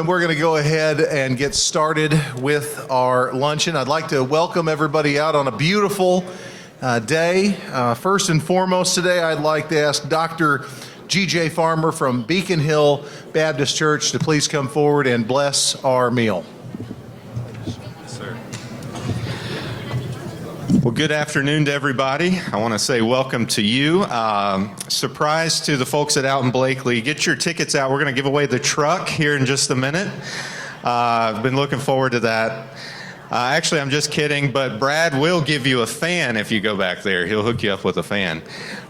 gentlemen, we're going to go ahead and get started with our luncheon. I'd like to welcome everybody out on a beautiful day. First and foremost today, I'd like to ask Dr. G.J. Farmer from Beacon Hill Baptist Church to please come forward and bless our meal. Well, good afternoon to everybody. I want to say welcome to you. Surprise to the folks at Out in Blakely. Get your tickets out. We're going to give away the truck here in just a minute. I've been looking forward to that. Actually, I'm just kidding, but Brad will give you a fan if you go back there. He'll hook you up with a fan.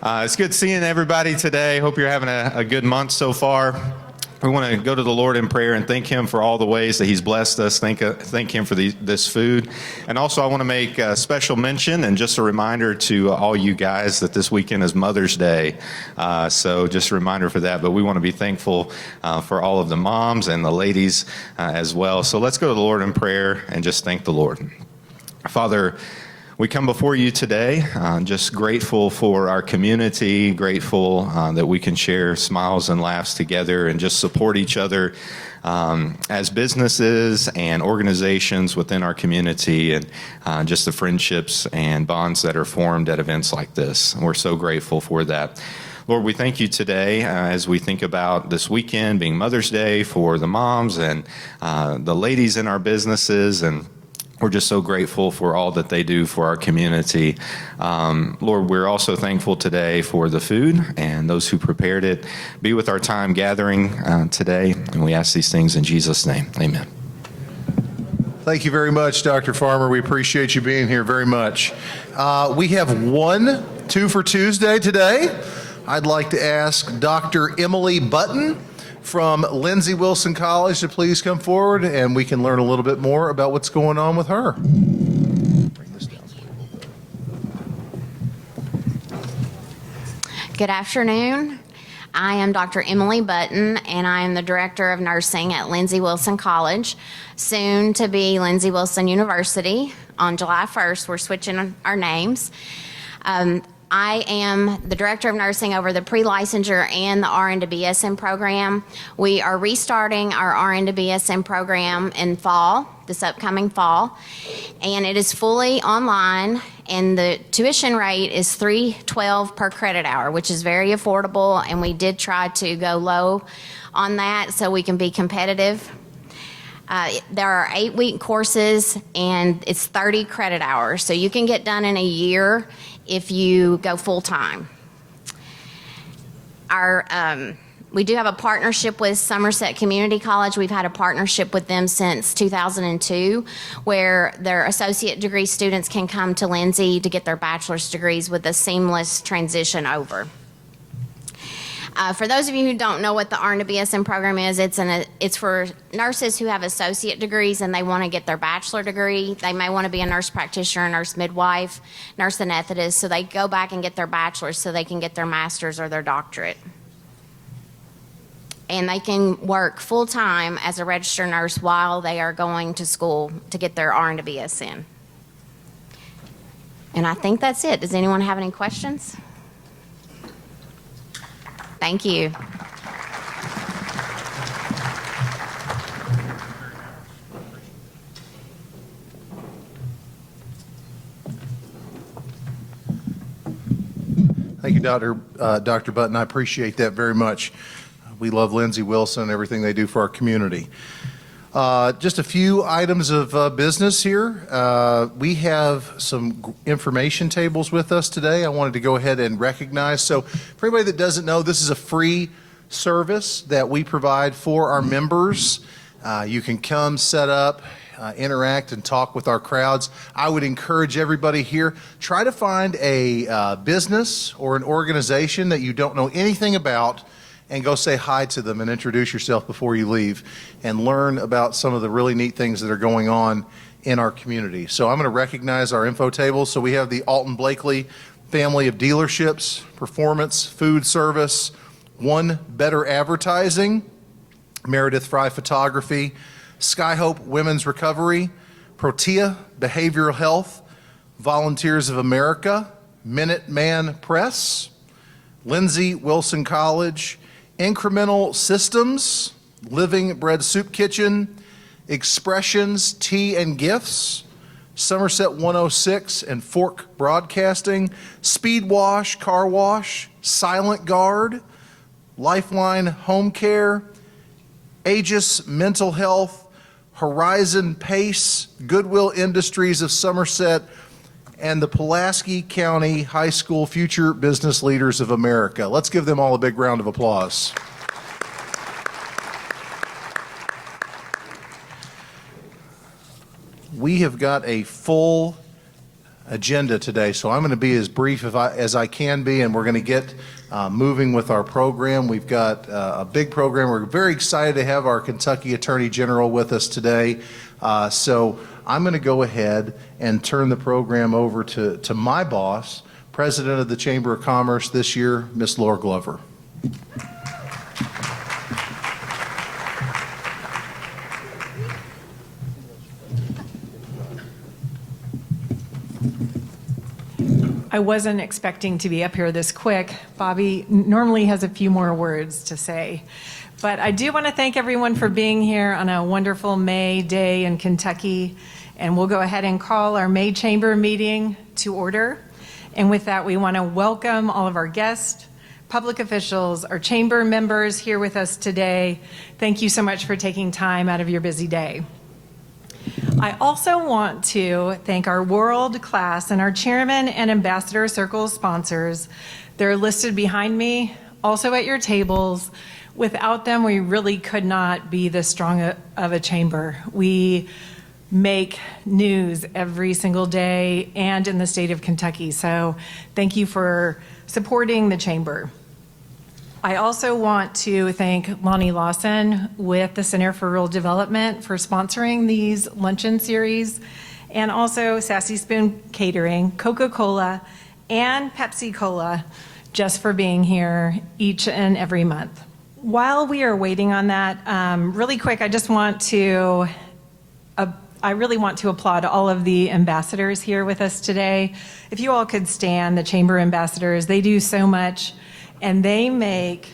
It's good seeing everybody today. Hope you're having a good month so far. We want to go to the Lord in prayer and thank Him for all the ways that He's blessed us. Thank Him for this food. And also I want to make a special mention and just a reminder to all you guys that this weekend is Mother's Day. So just a reminder for that. But we want to be thankful for all of the moms and the ladies as well. So let's go to the Lord in prayer and just thank the Lord. Father, we come before you today, just grateful for our community, grateful that we can share smiles and laughs together and just support each other as businesses and organizations within our community, and just the friendships and bonds that are formed at events like this. And we're so grateful for that. Lord, we thank you today as we think about this weekend being Mother's Day for the moms and the ladies in our businesses, and we're just so grateful for all that they do for our community. Lord, we're also thankful today for the food and those who prepared it. Be with our time gathering today, and we ask these things in Jesus' name. Amen. Thank you very much, Dr. Farmer. We appreciate you being here very much. We have one Two for Tuesday today. I'd like to ask Dr. Emily Button from Lindsey Wilson College to please come forward, and we can learn a little bit more about what's going on with her. Bring this down for you a little bit. Good afternoon. I am Dr. Emily Button, and I am the Director of Nursing at Lindsey Wilson College, soon to be Lindsey Wilson University. On July 1st, we're switching our names. I am the Director of Nursing over the pre-licensure and the RN to BSN program. We are restarting our RN to BSN program in fall, this upcoming fall, and it is fully online, and the tuition rate is $312 per credit hour, which is very affordable, and we did try to go low on that so we can be competitive. There are 8-week courses, and it's 30 credit hours, so you can get done in a year if you go full-time. We do have a partnership with Somerset Community College. We've had a partnership with them since 2002, where their associate degree students can come to Lindsey to get their bachelor's degrees with a seamless transition over. For those of you who don't know what the RN to BSN program is, it's for nurses who have associate degrees and they want to get their bachelor degree. They may want to be a nurse practitioner, a nurse midwife, nurse anesthetist, so they go back and get their bachelor's so they can get their master's or their doctorate. And they can work full-time as a registered nurse while they are going to school to get their RN to BSN. And I think that's it. Does anyone have any questions? Thank you. Thank you, Dr. Button. I appreciate that very much. We love Lindsey Wilson and everything they do for our community. Just a few items of business here. We have some information tables with us today. I wanted to go ahead and recognize. So for anybody that doesn't know, this is a free service that we provide for our members. You can come, set up, interact, and talk with our crowds. I would encourage everybody here, try to find a business or an organization that you don't know anything about, and go say hi to them and introduce yourself before you leave and learn about some of the really neat things that are going on in our community. So I'm going to recognize our info table. So we have the Alton Blakely family of dealerships, Performance Food Service, One Better Advertising, Meredith Fry Photography, Skyhope Women's Recovery, Protea Behavioral Health, Volunteers of America, Minuteman Press, Lindsey Wilson College, Incremental Systems, Living Bread Soup Kitchen, Expressions Tea and Gifts, Somerset 106 and Fork Broadcasting, Speed Wash Car Wash, Silent Guard, Lifeline Home Care, Aegis Mental Health, Horizon Pace, Goodwill Industries of Somerset, and the Pulaski County High School Future Business Leaders of America. Let's give them all a big round of applause. We have got a full agenda today, so I'm going to be as brief as I can be, and we're going to get moving with our program. We've got a big program. We're very excited to have our Kentucky Attorney General with us today. So I'm going to go ahead and turn the program over to my boss, President of the Chamber of Commerce this year, Ms. Laura Glover. I wasn't expecting to be up here this quick. Bobby normally has a few more words to say. But I do want to thank everyone for being here on a wonderful May day in Kentucky. And we'll go ahead and call our May Chamber meeting to order. And with that, we want to welcome all of our guests, public officials, our chamber members here with us today. Thank you so much for taking time out of your busy day. I also want to thank our world class and our chairman and ambassador circle sponsors. They're listed behind me, also at your tables. Without them, we really could not be this strong of a chamber. We make news every single day and in the state of Kentucky. So thank you for supporting the chamber. I also want to thank Lonnie Lawson with the Center for Rural Development for sponsoring these luncheon series, and also Sassy Spoon Catering, Coca-Cola, and Pepsi-Cola just for being here each and every month. While we are waiting on that, really quick, I really want to applaud all of the ambassadors here with us today. If you all could stand, the chamber ambassadors, they do so much. And they make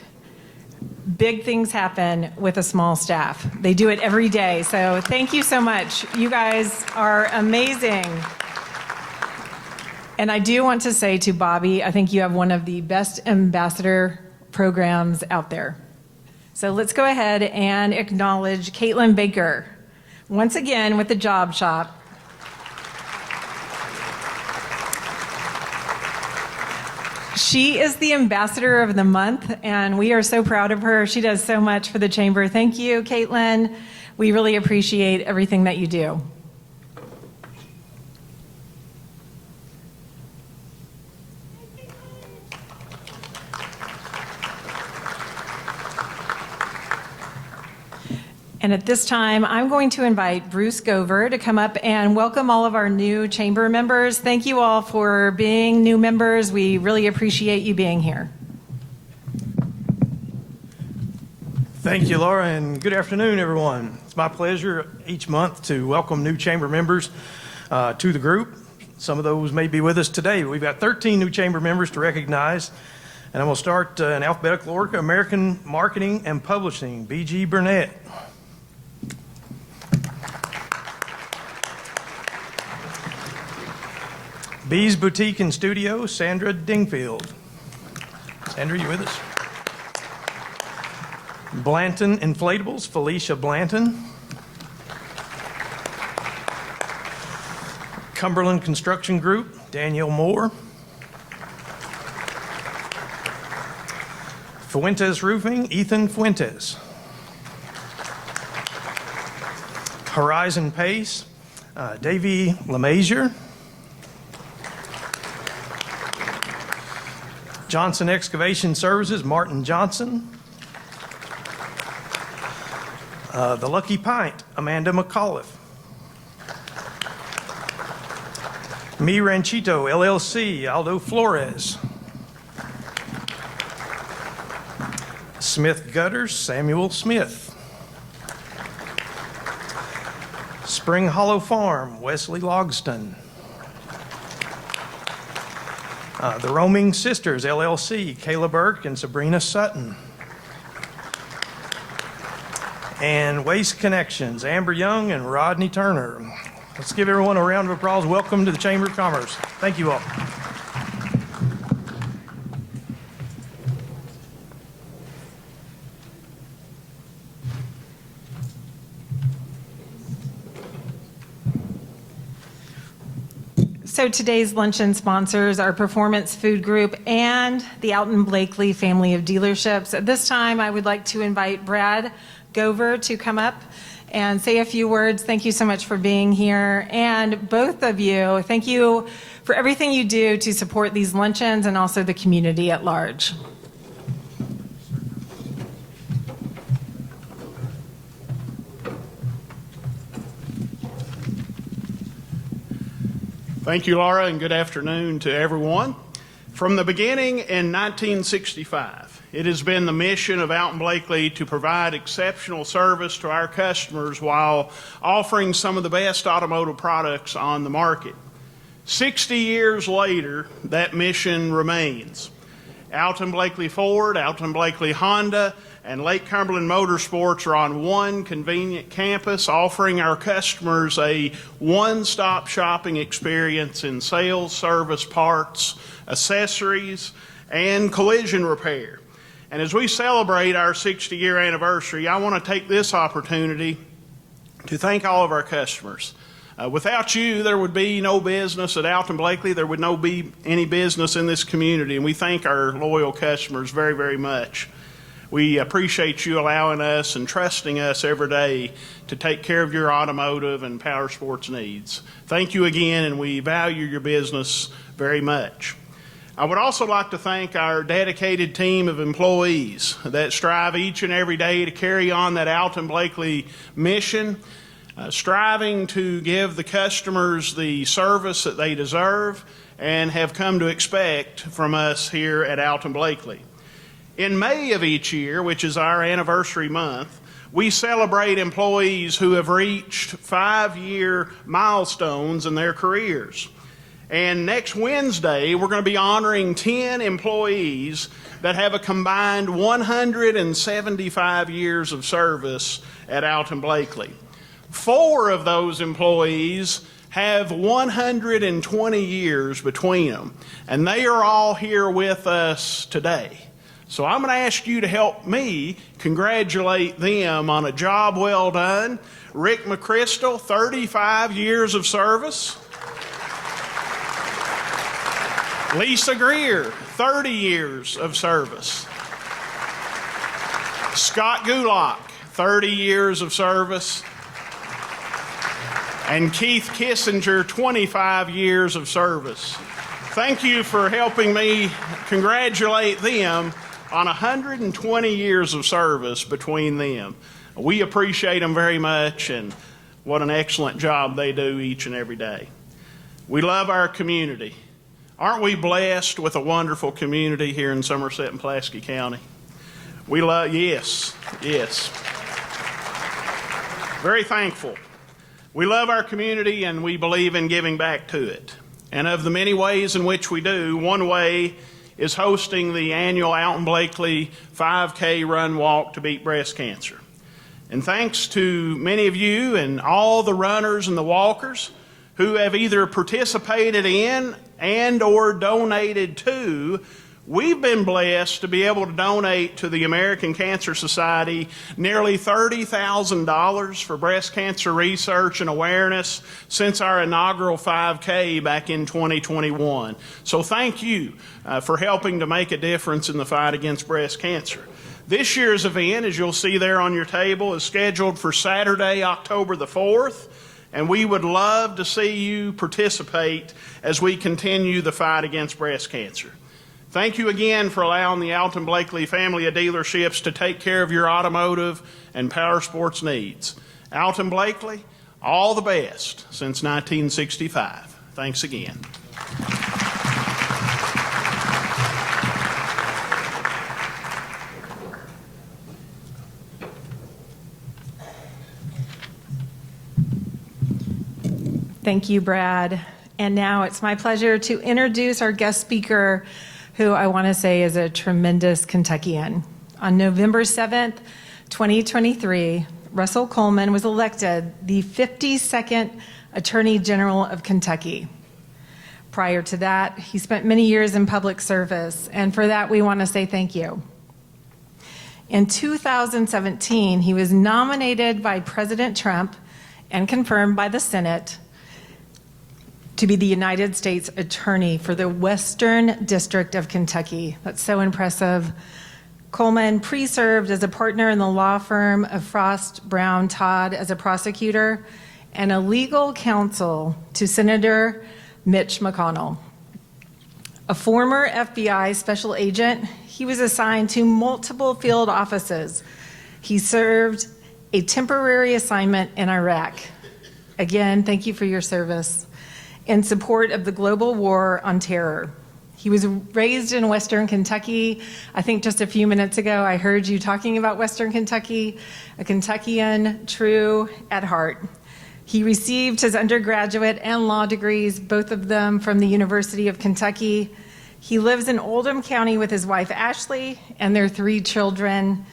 big things happen with a small staff. They do it every day. So thank you so much. You guys are amazing. And I do want to say to Bobby, I think you have one of the best ambassador programs out there. So let's go ahead and acknowledge Caitlin Baker, once again with the Job Shop. She is the ambassador of the month, and we are so proud of her. She does so much for the chamber. Thank you, Caitlin. We really appreciate everything that you do. And at this time, I'm going to invite Bruce Gover to come up and welcome all of our new chamber members. Thank you all for being new members. We really appreciate you being here. Thank you, Laura, and good afternoon, everyone. It's my pleasure each month to welcome new chamber members to the group. Some of those may be with us today. We've got 13 new chamber members to recognize, and I'm going to start in alphabetical order. American Marketing and Publishing, B.G. Burnett. Bees Boutique and Studio, Sandra Dingfield. Sandra, you with us? Blanton Inflatables, Felicia Blanton. Cumberland Construction Group, Danielle Moore. Fuentes Roofing, Ethan Fuentes. Horizon Pace, Davey LeMasier. Johnson Excavation Services, Martin Johnson. The Lucky Pint, Amanda McAuliffe. Mi Ranchito, LLC, Aldo Flores. Smith Gutters, Samuel Smith. Spring Hollow Farm, Wesley Logston. The Roaming Sisters, LLC, Kayla Burke and Sabrina Sutton. And Waste Connections, Amber Young and Rodney Turner. Let's give everyone a round of applause. Welcome to the Chamber of Commerce. Thank you all. So today's luncheon sponsors are Performance Food Group and the Alton Blakely family of dealerships. At this time, I would like to invite Brad Gover to come up and say a few words. Thank you so much for being here. And both of you, thank you for everything you do to support these luncheons and also the community at large. Thank you, Laura, and good afternoon to everyone. From the beginning in 1965, it has been the mission of Alton Blakely to provide exceptional service to our customers while offering some of the best automotive products on the market. 60 years later, that mission remains. Alton Blakely Ford, Alton Blakely Honda, and Lake Cumberland Motorsports are on one convenient campus, offering our customers a one-stop shopping experience in sales, service, parts, accessories, and collision repair. And as we celebrate our 60-year anniversary, I want to take this opportunity to thank all of our customers. Without you, there would be no business at Alton Blakely. There would not be any business in this community, and we thank our loyal customers very, very much. We appreciate you allowing us and trusting us every day to take care of your automotive and power sports needs. Thank you again, and we value your business very much. I would also like to thank our dedicated team of employees that strive each and every day to carry on that Alton Blakely mission, striving to give the customers the service that they deserve and have come to expect from us here at Alton Blakely. In May of each year, which is our anniversary month, we celebrate employees who have reached 5-year milestones in their careers. And next Wednesday, we're going to be honoring 10 employees that have a combined 175 years of service at Alton Blakely. 4 of those employees have 120 years between them, and they are all here with us today. So I'm going to ask you to help me congratulate them on a job well done. Rick McChrystal, 35 years of service. Lisa Greer, 30 years of service. Scott Gulock, 30 years of service. And Keith Kissinger, 25 years of service. Thank you for helping me congratulate them on 120 years of service between them. We appreciate them very much, and what an excellent job they do each and every day. We love our community. Aren't we blessed with a wonderful community here in Somerset and Pulaski County? We love, yes. Very thankful. We love our community, and we believe in giving back to it. And of the many ways in which we do, one way is hosting the annual Alton Blakely 5K Run Walk to beat breast cancer. And thanks to many of you and all the runners and the walkers who have either participated in and or donated to, we've been blessed to be able to donate to the American Cancer Society nearly $30,000 for breast cancer research and awareness since our inaugural 5K back in 2021. So thank you for helping to make a difference in the fight against breast cancer. This year's event, as you'll see there on your table, is scheduled for Saturday, October the 4th, and we would love to see you participate as we continue the fight against breast cancer. Thank you again for allowing the Alton Blakely family of dealerships to take care of your automotive and power sports needs. Alton Blakely, all the best since 1965. Thanks again. Thank you, Brad. And now it's my pleasure to introduce our guest speaker, who I want to say is a tremendous Kentuckian. On November 7th, 2023, Russell Coleman was elected the 52nd Attorney General of Kentucky. Prior to that, he spent many years in public service, and for that we want to say thank you. In 2017, he was nominated by President Trump and confirmed by the Senate to be the United States Attorney for the Western District of Kentucky. That's so impressive. Coleman pre-served as a partner in the law firm of Frost, Brown, Todd as a prosecutor and a legal counsel to Senator Mitch McConnell. A former FBI special agent, he was assigned to multiple field offices. He served a temporary assignment in Iraq. Again, thank you for your service. In support of the global war on terror. He was raised in Western Kentucky. I think just a few minutes ago, I heard you talking about Western Kentucky, a Kentuckian true at heart. He received his undergraduate and law degrees, both of them from the University of Kentucky. He lives in Oldham County with his wife, Ashley, and their 3 children.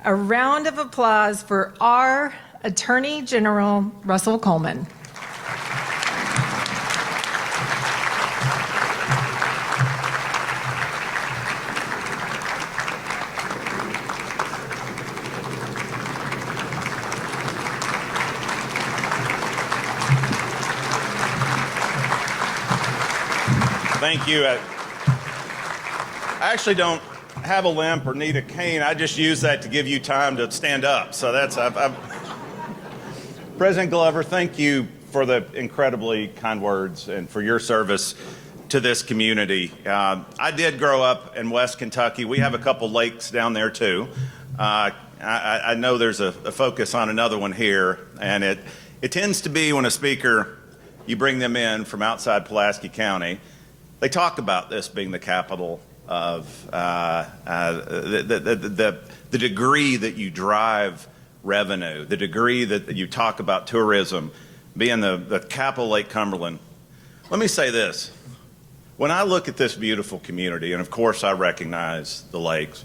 A round of applause for our Attorney General, Russell Coleman. Thank you. I actually don't have a limp or need a cane. I just use that to give you time to stand up. So that's, President Glover, thank you for the incredibly kind words and for your service to this community. I did grow up in West Kentucky. We have a couple lakes down there too. I know there's a focus on another one here, and it tends to be when a speaker, you bring them in from outside Pulaski County, they talk about this being the capital of the degree that you drive revenue, the degree that you talk about tourism, being the capital Lake Cumberland. Let me say this. When I look at this beautiful community, and of course I recognize the lakes,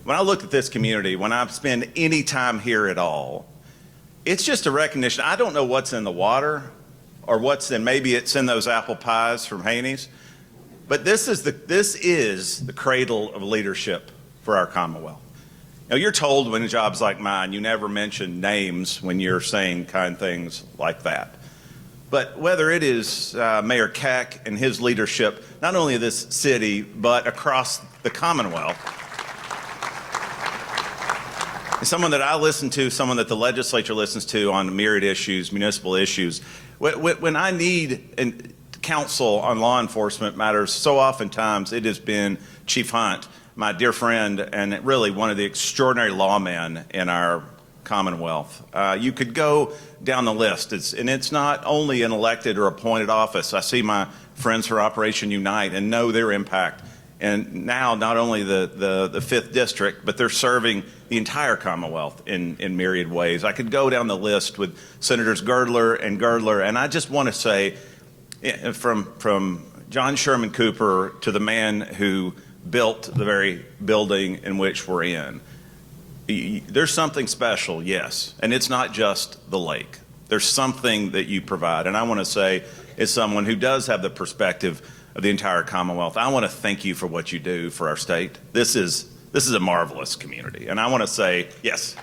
when I look at this community, when I spend any time here at all, it's just a recognition. I don't know what's in the water or maybe it's in those apple pies from Haney's. But this is the cradle of leadership for our Commonwealth. Now, you're told when jobs like mine, you never mention names when you're saying kind things like that. But whether it is Mayor Keck and his leadership, not only of this city, but across the Commonwealth, someone that I listen to, someone that the legislature listens to on myriad issues, municipal issues, when I need counsel on law enforcement matters, so oftentimes it has been Chief Hunt, my dear friend, and really one of the extraordinary lawmen in our Commonwealth. You could go down the list, and it's not only an elected or appointed office. I see my friends for Operation Unite and know their impact. And now not only the 5th District, but they're serving the entire Commonwealth in myriad ways. I could go down the list with Senators Girdler, and I just want to say, from John Sherman Cooper to the man who built the very building in which we're in, there's something special, yes, and it's not just the lake. There's something that you provide, and I want to say, as someone who does have the perspective of the entire Commonwealth, I want to thank you for what you do for our state. This is a marvelous community, and I want to say yes.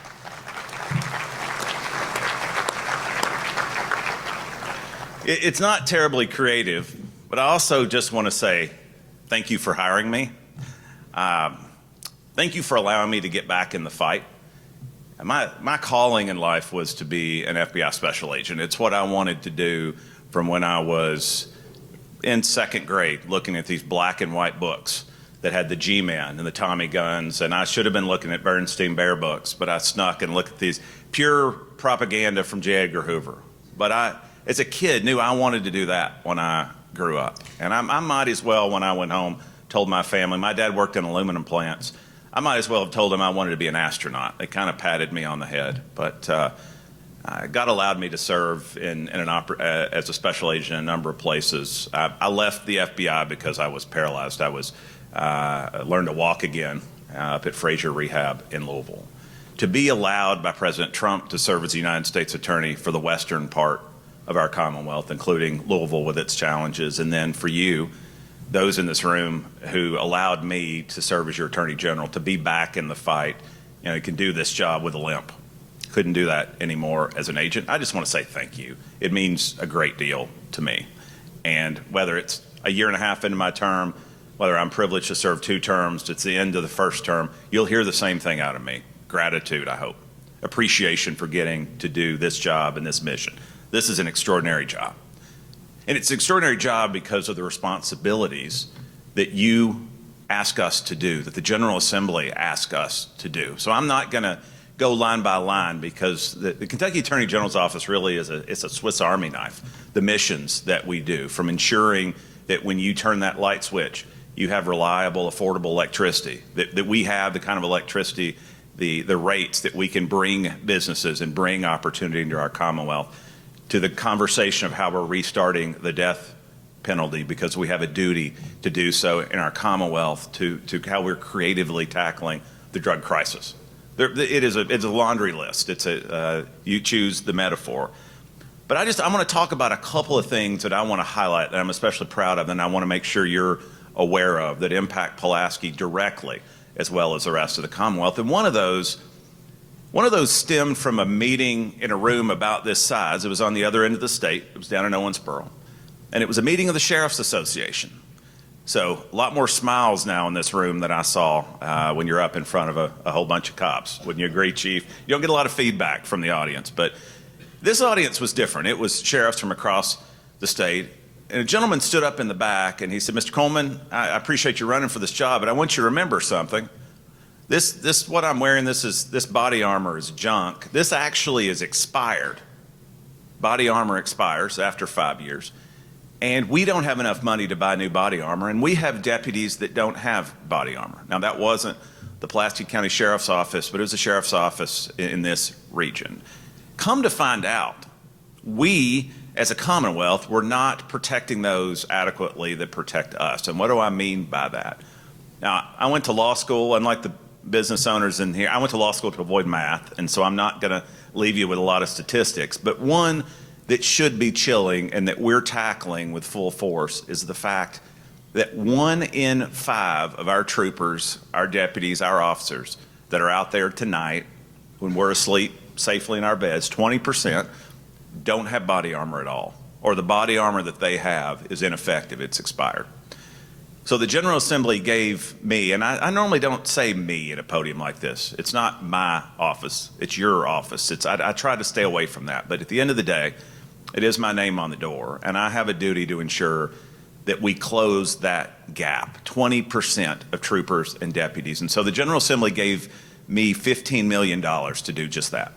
It's not terribly creative, but I also just want to say thank you for hiring me. Thank you for allowing me to get back in the fight. My calling in life was to be an FBI special agent. It's what I wanted to do from when I was in 2nd grade, looking at these black and white books that had the G-Man and the Tommy guns, and I should have been looking at Bernstein Bear books, but I snuck and looked at these pure propaganda from J. Edgar Hoover. But I, as a kid, knew I wanted to do that when I grew up. And I might as well, when I went home, told my family, my dad worked in aluminum plants, I might as well have told them I wanted to be an astronaut. They kind of patted me on the head. But God allowed me to serve as a special agent in a number of places. I left the FBI because I was paralyzed. I learned to walk again up at Fraser Rehab in Louisville. to be allowed by President Trump to serve as the United States Attorney for the western part of our Commonwealth, including Louisville with its challenges, and then for you, those in this room who allowed me to serve as your Attorney General, to be back in the fight. You know, you can do this job with a limp. Couldn't do that anymore as an agent. I just want to say thank you. It means a great deal to me. And whether it's a year and a half into my term, whether I'm privileged to serve 2 terms, it's the end of the first term, you'll hear the same thing out of me. Gratitude, I hope. Appreciation for getting to do this job and this mission. This is an extraordinary job. And it's an extraordinary job because of the responsibilities that you ask us to do, that the General Assembly asks us to do. So I'm not going to go line by line, because the Kentucky Attorney General's office really is a Swiss Army knife. The missions that we do, from ensuring that when you turn that light switch, you have reliable, affordable electricity, that we have the kind of electricity, the rates that we can bring businesses and bring opportunity into our Commonwealth, to the conversation of how we're restarting the death penalty because we have a duty to do so in our Commonwealth, to how we're creatively tackling the drug crisis. It's a laundry list. You choose the metaphor. But I want to talk about a couple of things that I want to highlight that I'm especially proud of, and I want to make sure you're aware of, that impact Pulaski directly as well as the rest of the Commonwealth. And one of those stemmed from a meeting in a room about this size. It was on the other end of the state. It was down in Owensboro. And it was a meeting of the Sheriff's Association. So a lot more smiles now in this room than I saw when you're up in front of a whole bunch of cops. Wouldn't you agree, Chief? You don't get a lot of feedback from the audience, but this audience was different. It was sheriffs from across the state. And a gentleman stood up in the back and he said, Mr. Coleman, I appreciate you running for this job, but I want you to remember something. This what I'm wearing, this body armor is junk. This actually is expired. Body armor expires after 5 years. And we don't have enough money to buy new body armor, and we have deputies that don't have body armor. Now, that wasn't the Pulaski County Sheriff's Office, but it was the Sheriff's Office in this region. Come to find out, we, as a Commonwealth, were not protecting those adequately that protect us. And what do I mean by that? Now, I went to law school, unlike the business owners in here, I went to law school to avoid math, and so I'm not going to leave you with a lot of statistics, but one that should be chilling and that we're tackling with full force is the fact that 1 in 5 of our troopers, our deputies, our officers that are out there tonight when we're asleep safely in our beds, 20% don't have body armor at all, or the body armor that they have is ineffective, it's expired. So the General Assembly gave me, and I normally don't say me at a podium like this. It's not my office, it's your office. I try to stay away from that, but at the end of the day, it is my name on the door, and I have a duty to ensure that we close that gap, 20% of troopers and deputies. And so the General Assembly gave me $15 million to do just that.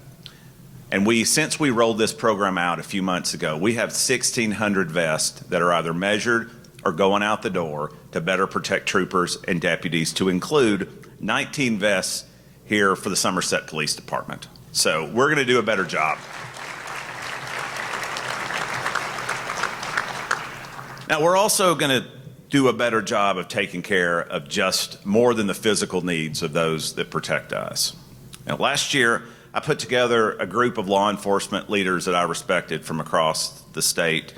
And since we rolled this program out a few months ago, we have 1,600 vests that are either measured or going out the door to better protect troopers and deputies, to include 19 vests here for the Somerset Police Department. So we're going to do a better job. Now, we're also going to do a better job of taking care of just more than the physical needs of those that protect us. Now, last year, I put together a group of law enforcement leaders that I respected from across the state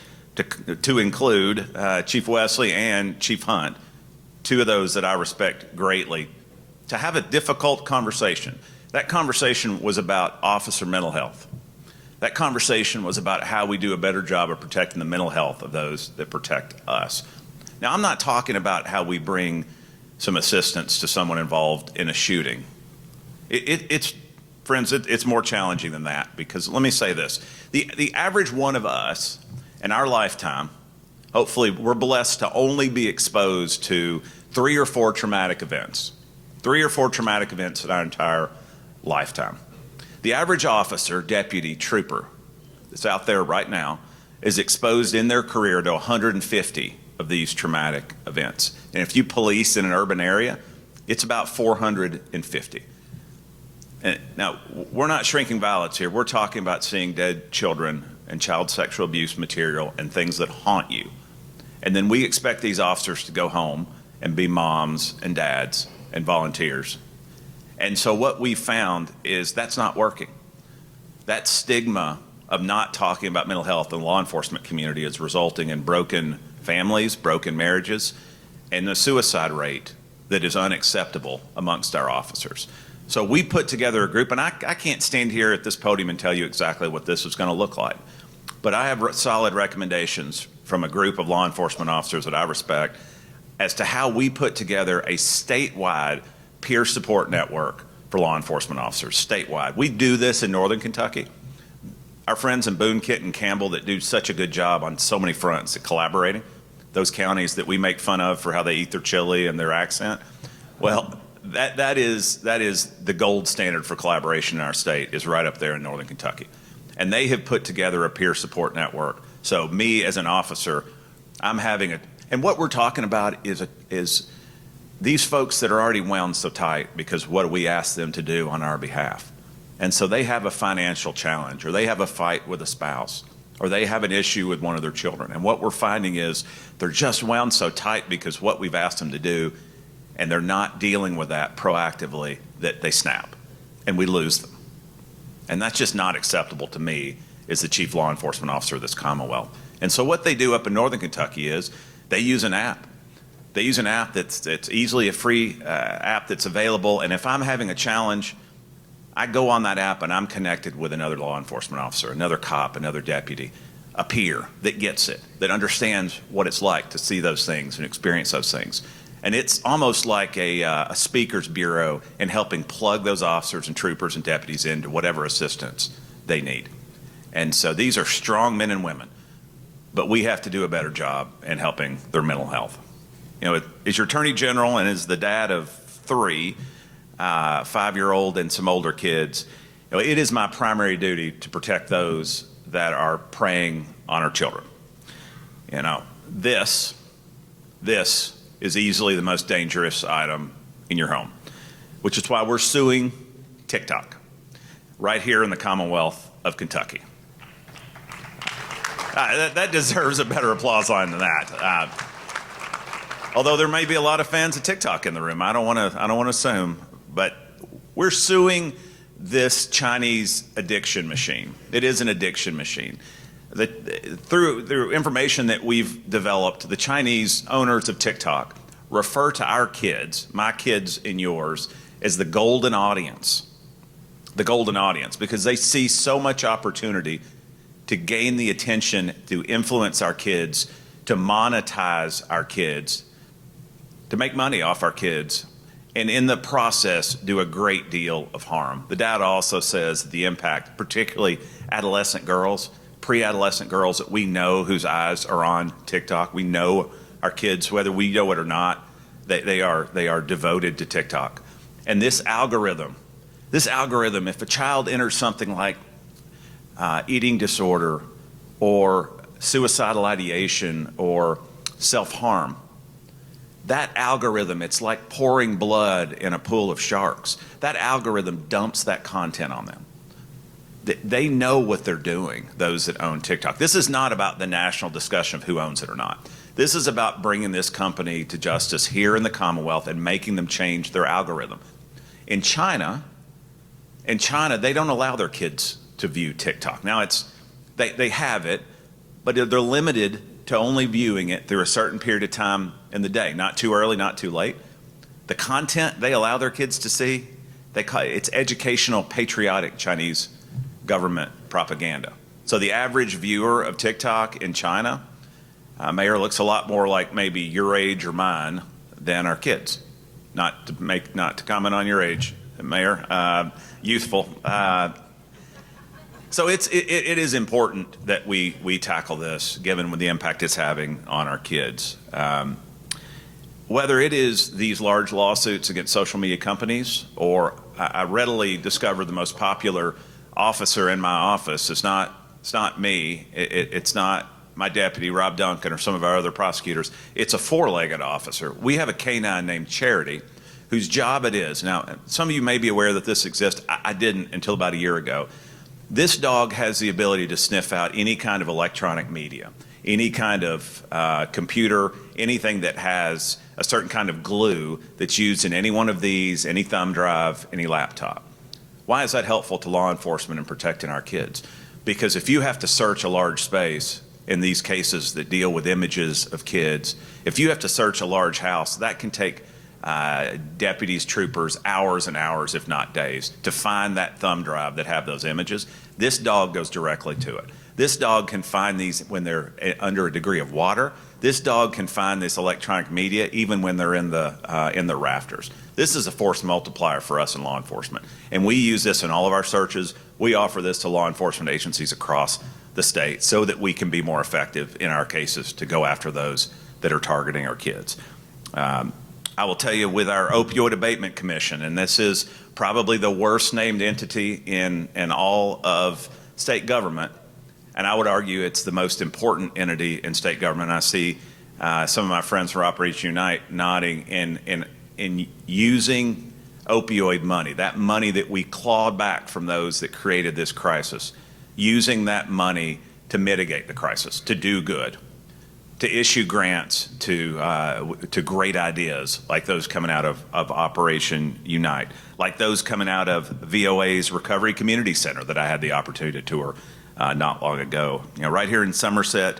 to include Chief Wesley and Chief Hunt, 2 of those that I respect greatly, to have a difficult conversation. That conversation was about officer mental health. That conversation was about how we do a better job of protecting the mental health of those that protect us. Now, I'm not talking about how we bring some assistance to someone involved in a shooting. Friends, it's more challenging than that, because let me say this. The average one of us in our lifetime, hopefully we're blessed to only be exposed to 3 or 4 traumatic events. 3 or 4 traumatic events in our entire lifetime. The average officer, deputy, trooper that's out there right now is exposed in their career to 150 of these traumatic events. And if you police in an urban area, it's about 450. And now, we're not shrinking violence here. We're talking about seeing dead children and child sexual abuse material and things that haunt you. And then we expect these officers to go home and be moms and dads and volunteers. And so what we found is that's not working. That stigma of not talking about mental health in the law enforcement community is resulting in broken families, broken marriages, and a suicide rate that is unacceptable amongst our officers. So we put together a group, and I can't stand here at this podium and tell you exactly what this is going to look like, but I have solid recommendations from a group of law enforcement officers that I respect as to how we put together a statewide peer support network for law enforcement officers, statewide. We do this in Northern Kentucky. Our friends in Boone, Kit, and Campbell that do such a good job on so many fronts at collaborating, those counties that we make fun of for how they eat their chili and their accent, well, that is the gold standard for collaboration in our state, is right up there in Northern Kentucky. And they have put together a peer support network. So me as an officer, I'm having and what we're talking about is these folks that are already wound so tight because what do we ask them to do on our behalf? And so they have a financial challenge, or they have a fight with a spouse, or they have an issue with one of their children. And what we're finding is they're just wound so tight because what we've asked them to do, and they're not dealing with that proactively, that they snap and we lose them. And that's just not acceptable to me as the chief law enforcement officer of this Commonwealth. And so what they do up in Northern Kentucky is they use an app. They use an app that's easily a free app that's available. And if I'm having a challenge, I go on that app and I'm connected with another law enforcement officer, another cop, another deputy, a peer that gets it, that understands what it's like to see those things and experience those things. And it's almost like a speaker's bureau in helping plug those officers and troopers and deputies into whatever assistance they need. And so these are strong men and women, but we have to do a better job in helping their mental health. You know, as your attorney general and as the dad of 3, 5-year-old and some older kids, you know, it is my primary duty to protect those that are preying on our children. You know, this is easily the most dangerous item in your home, which is why we're suing TikTok right here in the Commonwealth of Kentucky. That deserves a better applause line than that. Although there may be a lot of fans of TikTok in the room, I don't want to assume, but we're suing this Chinese addiction machine. It is an addiction machine. Through information that we've developed, the Chinese owners of TikTok refer to our kids, my kids and yours, as the golden audience. The golden audience, because they see so much opportunity to gain the attention, to influence our kids, to monetize our kids, to make money off our kids, and in the process do a great deal of harm. The data also says the impact, particularly adolescent girls, pre-adolescent girls that we know whose eyes are on TikTok. We know our kids, whether we know it or not, they are devoted to TikTok. And this algorithm, if a child enters something like eating disorder or suicidal ideation or self-harm, that algorithm, it's like pouring blood in a pool of sharks. That algorithm dumps that content on them. They know what they're doing, those that own TikTok. This is not about the national discussion of who owns it or not. This is about bringing this company to justice here in the Commonwealth and making them change their algorithm. In China, they don't allow their kids to view TikTok. Now, they have it, but they're limited to only viewing it through a certain period of time in the day, not too early, not too late. The content they allow their kids to see, it's educational, patriotic Chinese government propaganda. So the average viewer of TikTok in China, Mayor, looks a lot more like maybe your age or mine than our kids. Not to comment on your age, Mayor, youthful. So it is important that we tackle this, given the impact it's having on our kids. Whether it is these large lawsuits against social media companies, or I readily discovered the most popular officer in my office. It's not me. It's not my deputy, Rob Duncan, or some of our other prosecutors. It's a 4-legged officer. We have a canine named Charity, whose job it is. Now, some of you may be aware that this exists. I didn't until about a year ago. This dog has the ability to sniff out any kind of electronic media. any kind of computer, anything that has a certain kind of glue that's used in any one of these, any thumb drive, any laptop. Why is that helpful to law enforcement in protecting our kids? Because if you have to search a large space in these cases that deal with images of kids, if you have to search a large house, that can take deputies, troopers, hours and hours, if not days, to find that thumb drive that have those images. This dog goes directly to it. This dog can find these when they're under a degree of water. This dog can find this electronic media even when they're in the rafters. This is a force multiplier for us in law enforcement, and we use this in all of our searches. We offer this to law enforcement agencies across the state so that we can be more effective in our cases to go after those that are targeting our kids. I will tell you, with our Opioid Abatement Commission, and this is probably the worst named entity in all of state government, and I would argue it's the most important entity in state government. I see some of my friends from Operation Unite nodding in using opioid money, that money that we clawed back from those that created this crisis, using that money to mitigate the crisis, to do good, to issue grants to great ideas like those coming out of Operation Unite, like those coming out of VOA's Recovery Community Center that I had the opportunity to tour not long ago. You know, right here in Somerset,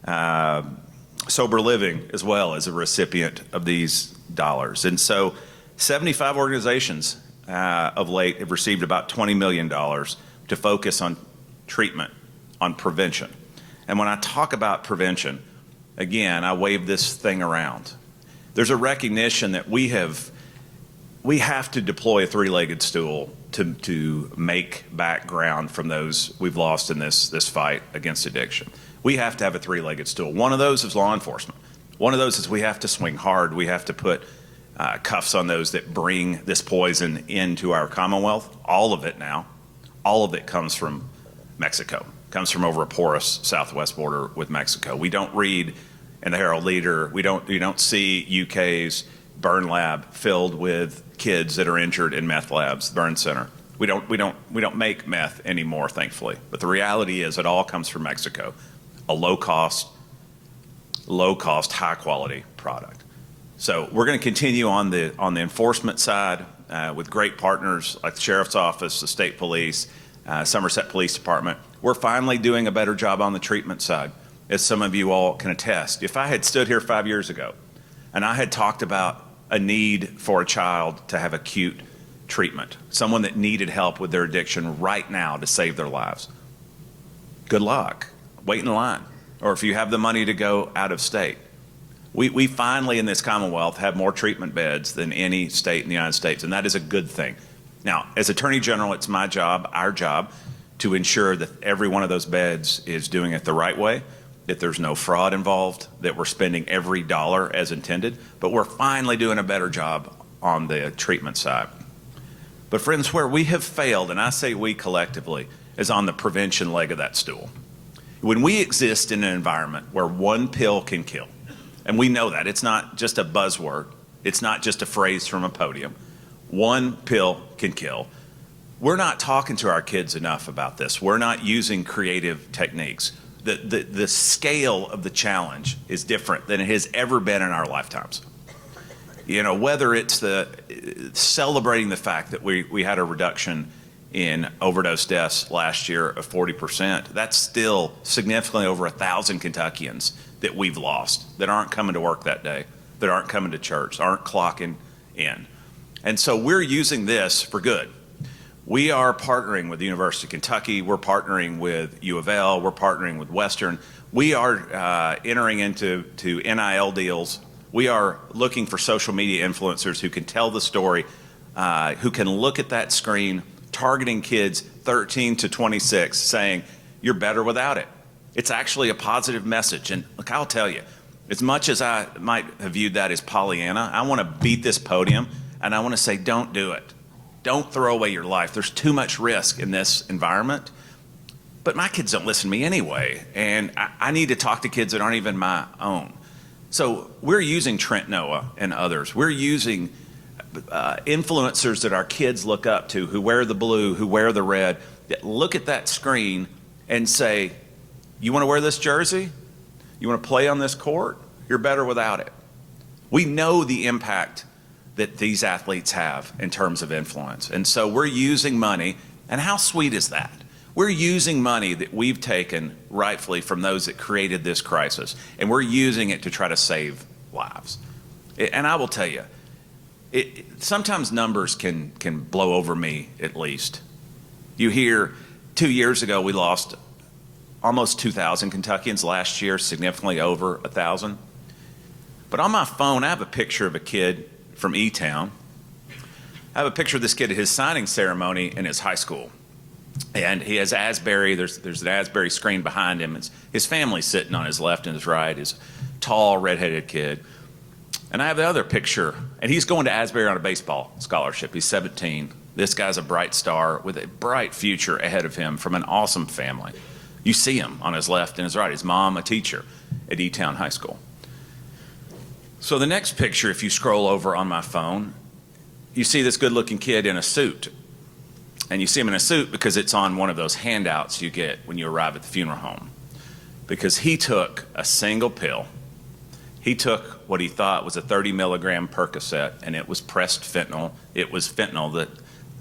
Sober Living as well is a recipient of these dollars. And so 75 organizations of late have received about $20 million to focus on treatment, on prevention. And when I talk about prevention, again, I wave this thing around. There's a recognition that we have to deploy a three-legged stool to make back ground from those we've lost in this fight against addiction. We have to have a three-legged stool. One of those is law enforcement. One of those is we have to swing hard. We have to put cuffs on those that bring this poison into our Commonwealth. All of it now, all of it comes from Mexico. Comes from over a porous southwest border with Mexico. We don't read in the Herald Leader, you don't see UK's burn lab filled with kids that are injured in meth labs, burn center. We don't make meth anymore, thankfully. But the reality is it all comes from Mexico, a low cost, high quality product. So we're going to continue on the enforcement side with great partners like the Sheriff's Office, the State Police, Somerset Police Department. We're finally doing a better job on the treatment side, as some of you all can attest. If I had stood here 5 years ago and I had talked about a need for a child to have acute treatment, someone that needed help with their addiction right now to save their lives, good luck. Wait in line. Or if you have the money to go out of state. We finally in this Commonwealth have more treatment beds than any state in the United States, and that is a good thing. Now, as Attorney General, it's my job, our job, to ensure that every one of those beds is doing it the right way, that there's no fraud involved, that we're spending every dollar as intended, but we're finally doing a better job on the treatment side. But friends, where we have failed, and I say we collectively, is on the prevention leg of that stool. When we exist in an environment where one pill can kill, and we know that, it's not just a buzzword, it's not just a phrase from a podium, one pill can kill. We're not talking to our kids enough about this. We're not using creative techniques. The scale of the challenge is different than it has ever been in our lifetimes. You know, whether it's celebrating the fact that we had a reduction in overdose deaths last year of 40%, that's still significantly over 1,000 Kentuckians that we've lost, that aren't coming to work that day, that aren't coming to church, aren't clocking in. And so we're using this for good. We are partnering with the University of Kentucky. We're partnering with U of L. We're partnering with Western. We are entering into NIL deals. We are looking for social media influencers who can tell the story, who can look at that screen, targeting kids 13 to 26, saying, you're better without it. It's actually a positive message. And look, I'll tell you, as much as I might have viewed that as Pollyanna, I want to beat this podium and I want to say, don't do it. Don't throw away your life. There's too much risk in this environment. But my kids don't listen to me anyway, and I need to talk to kids that aren't even my own. So we're using Trent Noah and others. We're using influencers that our kids look up to, who wear the blue, who wear the red, that look at that screen and say, you want to wear this jersey? You want to play on this court? You're better without it. We know the impact that these athletes have in terms of influence. And so we're using money, and how sweet is that? We're using money that we've taken rightfully from those that created this crisis, and we're using it to try to save lives. And I will tell you, sometimes numbers can blow over me, at least. You hear 2 years ago we lost almost 2,000 Kentuckians. Last year, significantly over 1,000. But on my phone, I have a picture of a kid from E-Town. I have a picture of this kid at his signing ceremony in his high school. And he has Asbury, there's an Asbury screen behind him. His family's sitting on his left and his right, his tall, redheaded kid. And I have the other picture, and he's going to Asbury on a baseball scholarship. He's 17. This guy's a bright star with a bright future ahead of him from an awesome family. You see him on his left and his right. His mom, a teacher at E-Town High School. So the next picture, if you scroll over on my phone, you see this good-looking kid in a suit. And you see him in a suit because it's on one of those handouts you get when you arrive at the funeral home. Because he took a single pill. He took what he thought was a 30-milligram Percocet, and it was pressed fentanyl. It was fentanyl,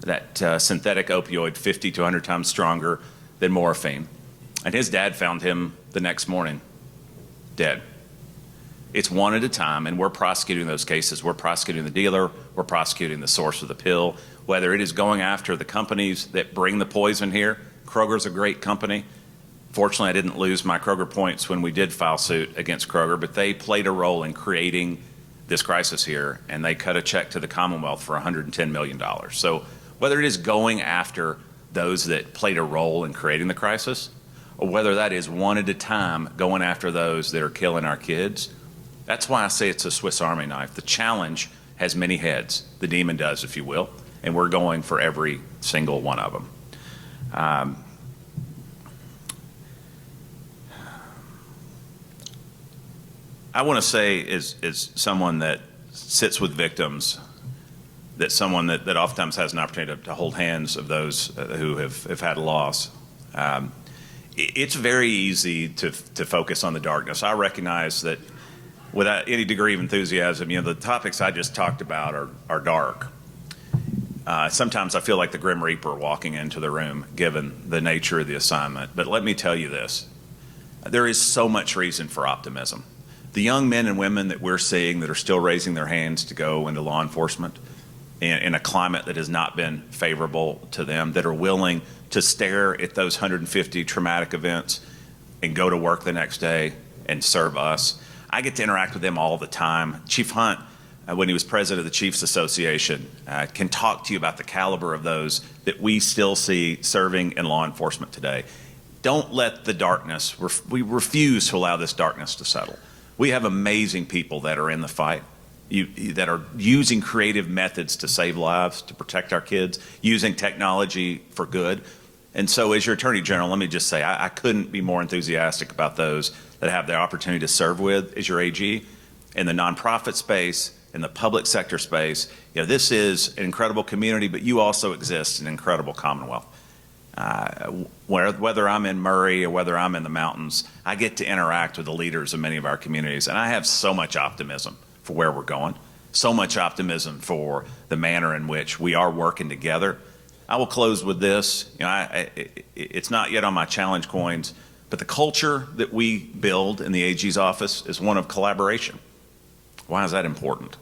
that synthetic opioid 50 to 100 times stronger than morphine. And his dad found him the next morning, dead. It's one at a time, and we're prosecuting those cases. We're prosecuting the dealer. We're prosecuting the source of the pill, whether it is going after the companies that bring the poison here. Kroger's a great company. Fortunately, I didn't lose my Kroger points when we did file suit against Kroger, but they played a role in creating this crisis here, and they cut a check to the Commonwealth for $110 million. So whether it is going after those that played a role in creating the crisis, or whether that is one at a time going after those that are killing our kids, that's why I say it's a Swiss Army knife. The challenge has many heads. The demon does, if you will, and we're going for every single one of them. I want to say, as someone that sits with victims, that someone that oftentimes has an opportunity to hold hands of those who have had a loss, it's very easy to focus on the darkness. I recognize that without any degree of enthusiasm, the topics I just talked about are dark. Sometimes I feel like the Grim Reaper walking into the room, given the nature of the assignment. But let me tell you this. There is so much reason for optimism. The young men and women that we're seeing that are still raising their hands to go into law enforcement in a climate that has not been favorable to them, that are willing to stare at those 150 traumatic events and go to work the next day and serve us. I get to interact with them all the time. Chief Hunt, when he was president of the Chiefs Association, can talk to you about the caliber of those that we still see serving in law enforcement today. Don't let the darkness, we refuse to allow this darkness to settle. We have amazing people that are in the fight, that are using creative methods to save lives, to protect our kids, using technology for good. And so as your Attorney General, let me just say, I couldn't be more enthusiastic about those that have the opportunity to serve with as your AG. In the nonprofit space, in the public sector space, this is an incredible community, but you also exist in an incredible Commonwealth. Whether I'm in Murray or whether I'm in the mountains, I get to interact with the leaders of many of our communities, and I have so much optimism for where we're going, so much optimism for the manner in which we are working together. I will close with this. It's not yet on my challenge coins, but the culture that we build in the AG's office is one of collaboration. Why is that important?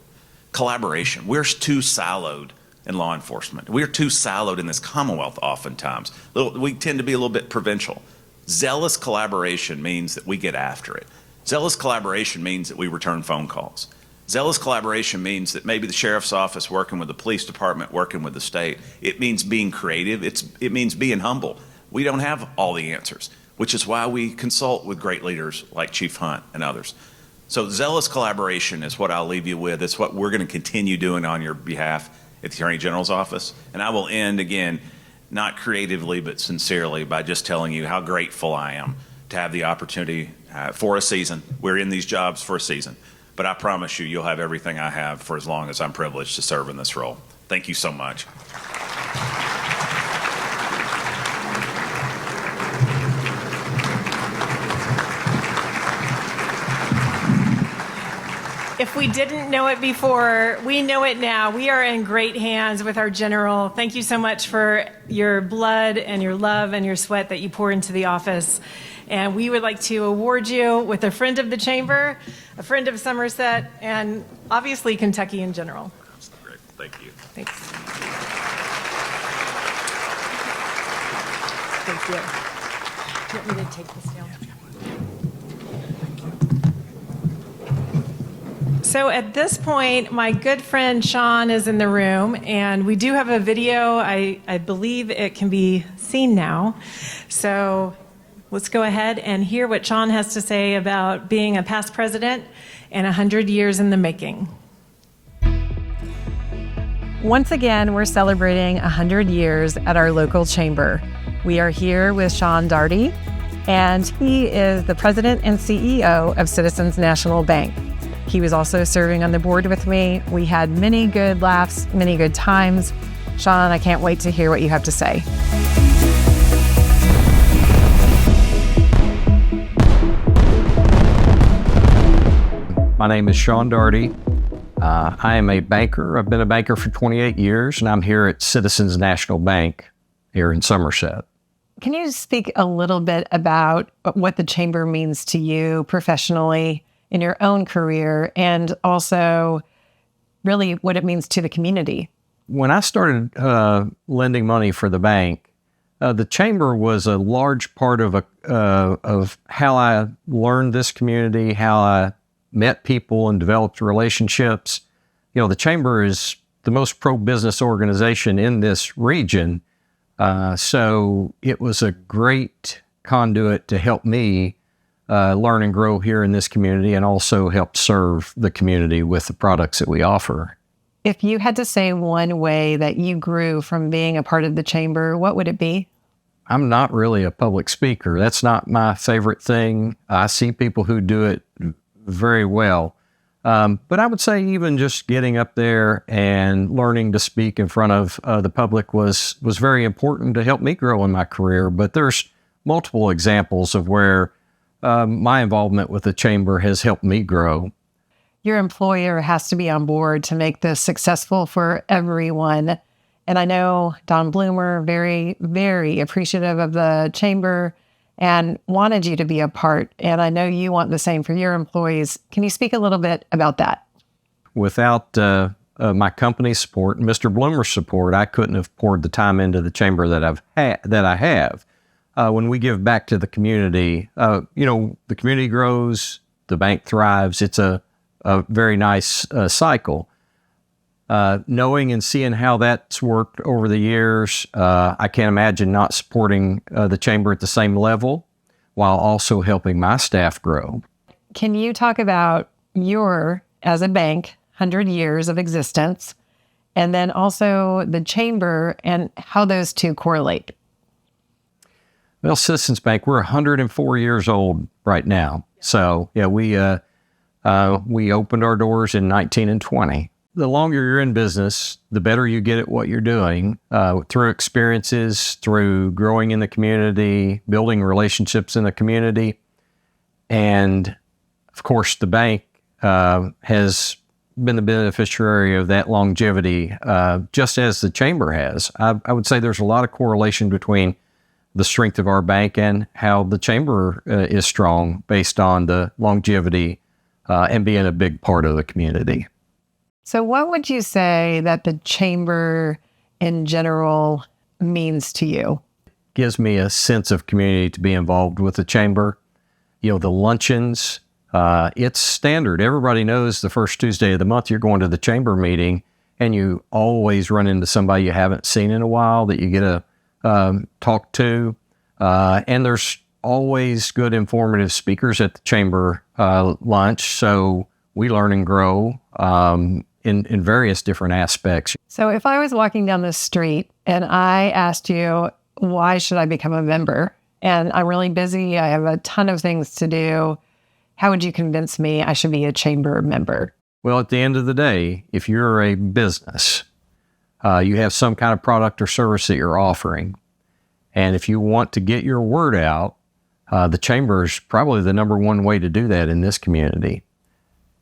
Collaboration. We're too siloed in law enforcement. We're too siloed in this Commonwealth oftentimes. We tend to be a little bit provincial. Zealous collaboration means that we get after it. Zealous collaboration means that we return phone calls. Zealous collaboration means that maybe the sheriff's office working with the police department, working with the state. It means being creative. It means being humble. We don't have all the answers, which is why we consult with great leaders like Chief Hunt and others. So zealous collaboration is what I'll leave you with. It's what we're going to continue doing on your behalf at the Attorney General's office. And I will end again, not creatively, but sincerely, by just telling you how grateful I am to have the opportunity for a season. We're in these jobs for a season, but I promise you, you'll have everything I have for as long as I'm privileged to serve in this role. Thank you so much. If we didn't know it before, we know it now. We are in great hands with our general. Thank you so much for your blood and your love and your sweat that you pour into the office. And we would like to award you with a friend of the chamber, a friend of Somerset, and obviously Kentucky in general. That's great. Thank you. Thanks. Thank you. Do you want me to take this down? So at this point, my good friend Sean is in the room, and we do have a video. I believe it can be seen now. So let's go ahead and hear what Sean has to say about being a past president and 100 years in the making. Once again, we're celebrating 100 years at our local chamber. We are here with Sean Daugherty, and he is the president and CEO of Citizens National Bank. He was also serving on the board with me. We had many good laughs, many good times. Sean, I can't wait to hear what you have to say. My name is Sean Daugherty. I am a banker. I've been a banker for 28 years, and I'm here at Citizens National Bank here in Somerset. Can you speak a little bit about what the chamber means to you professionally in your own career, and also really what it means to the community? When I started lending money for the bank, the chamber was a large part of how I learned this community, how I met people and developed relationships. You know, the chamber is the most pro-business organization in this region. So it was a great conduit to help me learn and grow here in this community, and also help serve the community with the products that we offer. If you had to say one way that you grew from being a part of the chamber, what would it be? I'm not really a public speaker. That's not my favorite thing. I see people who do it very well. But I would say even just getting up there and learning to speak in front of the public was very important to help me grow in my career. But there's multiple examples of where my involvement with the chamber has helped me grow. Your employer has to be on board to make this successful for everyone. And I know Don Bloomer, very, very appreciative of the chamber and wanted you to be a part. And I know you want the same for your employees. Can you speak a little bit about that? Without my company's support, Mr. Bloomer's support, I couldn't have poured the time into the chamber that I have. When we give back to the community, the community grows, the bank thrives. It's a very nice cycle. Knowing and seeing how that's worked over the years, I can't imagine not supporting the chamber at the same level while also helping my staff grow. Can you talk about as a bank, 100 years of existence, and then also the chamber and how those two correlate? Well, Citizens Bank, we're 104 years old right now. So, yeah, we opened our doors in 1920. The longer you're in business, the better you get at what you're doing, through experiences, through growing in the community, building relationships in the community. And, of course, the bank has been the beneficiary of that longevity, just as the chamber has. I would say there's a lot of correlation between the strength of our bank and how the chamber is strong based on the longevity and being a big part of the community. So what would you say that the chamber in general means to you? Gives me a sense of community to be involved with the chamber. You know, the luncheons, it's standard. Everybody knows the first Tuesday of the month you're going to the chamber meeting, and you always run into somebody you haven't seen in a while that you get to talk to. And there's always good informative speakers at the chamber lunch, so we learn and grow in various different aspects. So if I was walking down the street and I asked you, why should I become a member? And I'm really busy, I have a ton of things to do, how would you convince me I should be a chamber member? Well, at the end of the day, if you're a business, you have some kind of product or service that you're offering. And if you want to get your word out, the chamber is probably the number one way to do that in this community.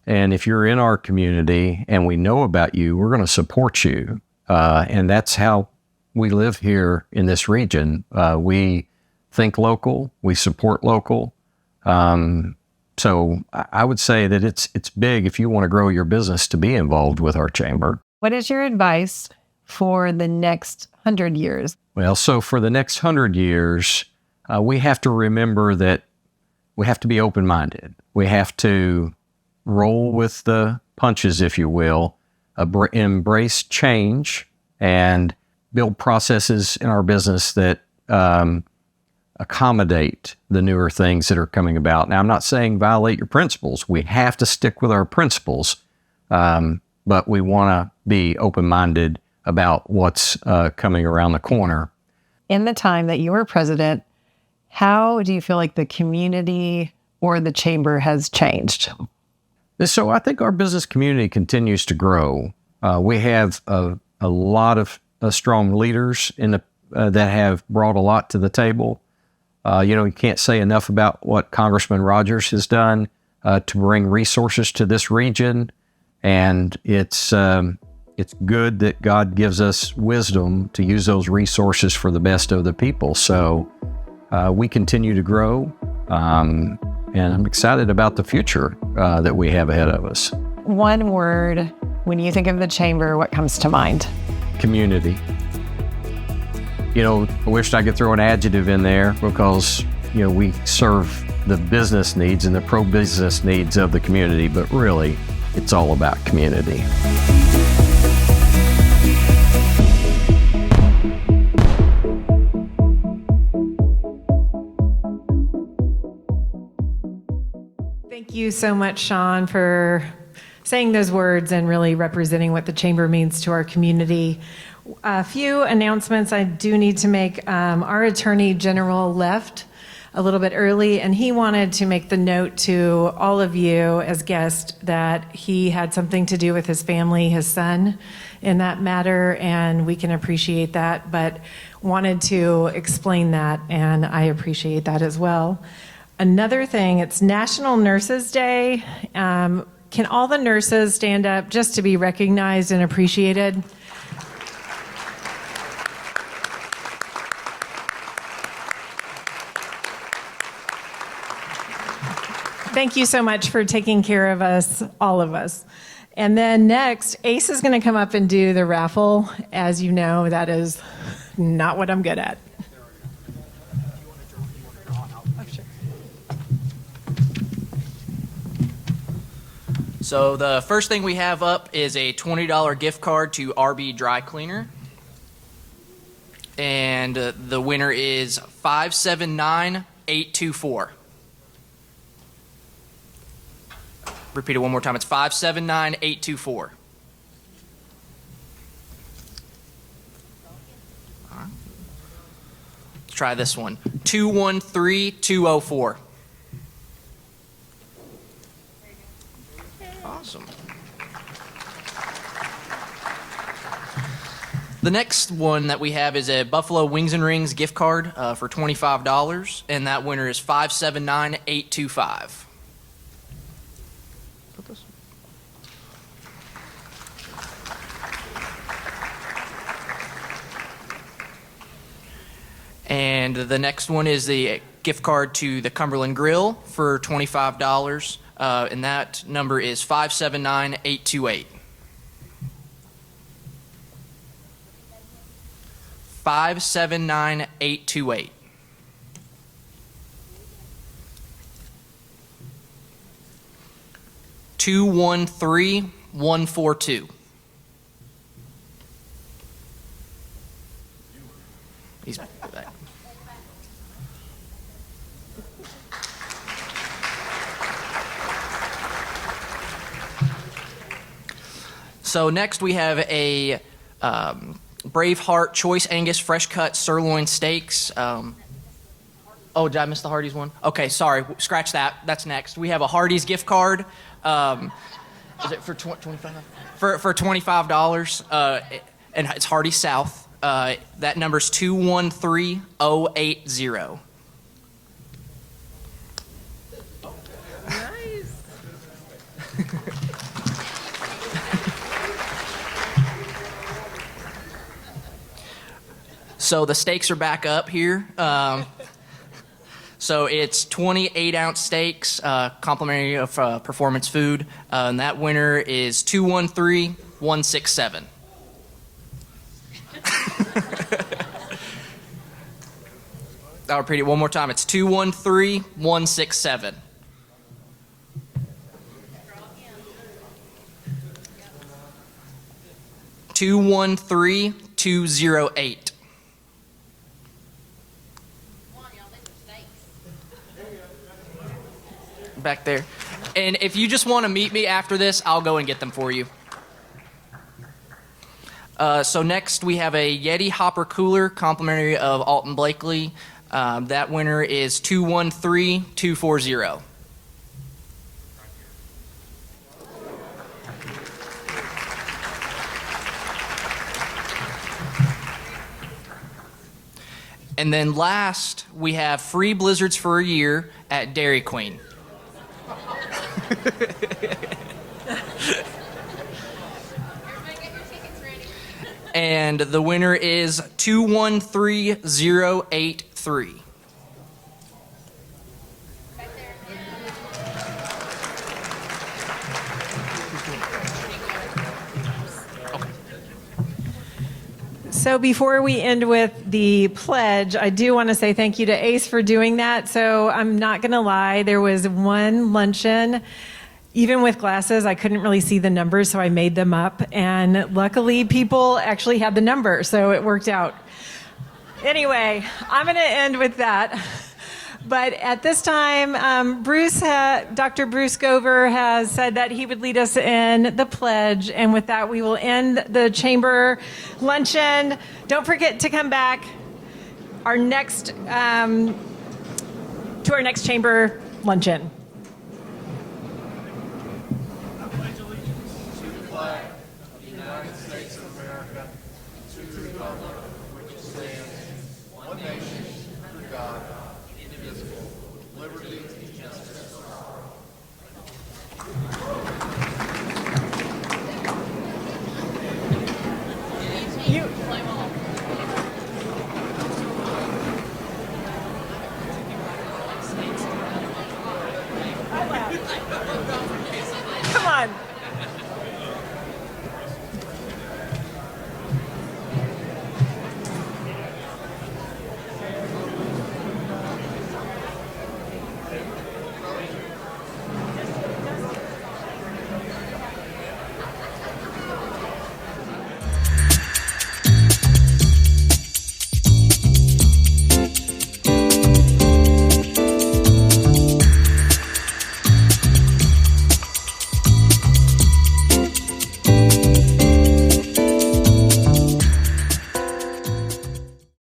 And if you're in our community and we know about you, we're going to support you. And that's how we live here in this region. We think local, we support local. So I would say that it's big if you want to grow your business to be involved with our chamber. What is your advice for the next 100 years? Well, so for the next 100 years, we have to remember that we have to be open-minded. We have to roll with the punches, if you will, embrace change, and build processes in our business that accommodate the newer things that are coming about. Now, I'm not saying violate your principles. We have to stick with our principles, but we want to be open-minded about what's coming around the corner. In the time that you were president, how do you feel like the community or the chamber has changed? So I think our business community continues to grow. We have a lot of strong leaders that have brought a lot to the table. You can't say enough about what Congressman Rogers has done to bring resources to this region, and it's good that God gives us wisdom to use those resources for the best of the people. So we continue to grow, and I'm excited about the future that we have ahead of us. One word, when you think of the chamber, what comes to mind? Community. I wished I could throw an adjective in there because, we serve the business needs and the pro-business needs of the community, but really, it's all about community. Thank you so much, Sean, for saying those words and really representing what the chamber means to our community. A few announcements I do need to make. Our Attorney General left a little bit early, and he wanted to make the note to all of you as guests that he had something to do with his family, his son, in that matter, and we can appreciate that, but wanted to explain that, and I appreciate that as well. Another thing, it's National Nurses Day. Can all the nurses stand up just to be recognized and appreciated? Thank you so much for taking care of us, all of us. And then next, Ace is going to come up and do the raffle. As you know, that is not what I'm good at. So the first thing we have up is a $20 gift card to RB Dry Cleaner. And the winner is 579824. Repeat it one more time. It's 579824. All right. Let's try this one. 213204. Awesome. The next one that we have is a Buffalo Wings and Rings gift card for $25, and that winner is 579825. And the next one is the gift card to the Cumberland Grill for $25, and that number is 579828. 579828. $213,142. He's back. So next we have a Braveheart Choice Angus Fresh Cut Sirloin Steaks. Oh, did I miss the Hardee's one? Okay, sorry. Scratch that. That's next. We have a Hardee's gift card. Is it for $25? For $25, and it's Hardee's South. That number's 213080. So the steaks are back up here. So it's 28-ounce steaks, complimentary of performance food. And that winner is 213167. I'll repeat it one more time. It's 213167. Two 13208. Back there. And if you just want to meet me after this, I'll go and get them for you. So next we have a Yeti Hopper Cooler, complimentary of Alton Blakely. That winner is 213240. And then last, we have free blizzards for a year at Dairy Queen. And the winner is 213083. So before we end with the pledge, I do want to say thank you to Ace for doing that. So I'm not going to lie, there was one luncheon. Even with glasses, I couldn't really see the numbers, so I made them up. And luckily, people actually had the number, so it worked out. Anyway, I'm going to end with that. But at this time, Dr. Bruce Gover has said that he would lead us in the pledge. And with that, we will end the chamber luncheon. Don't forget to come back to our next chamber luncheon. Come on.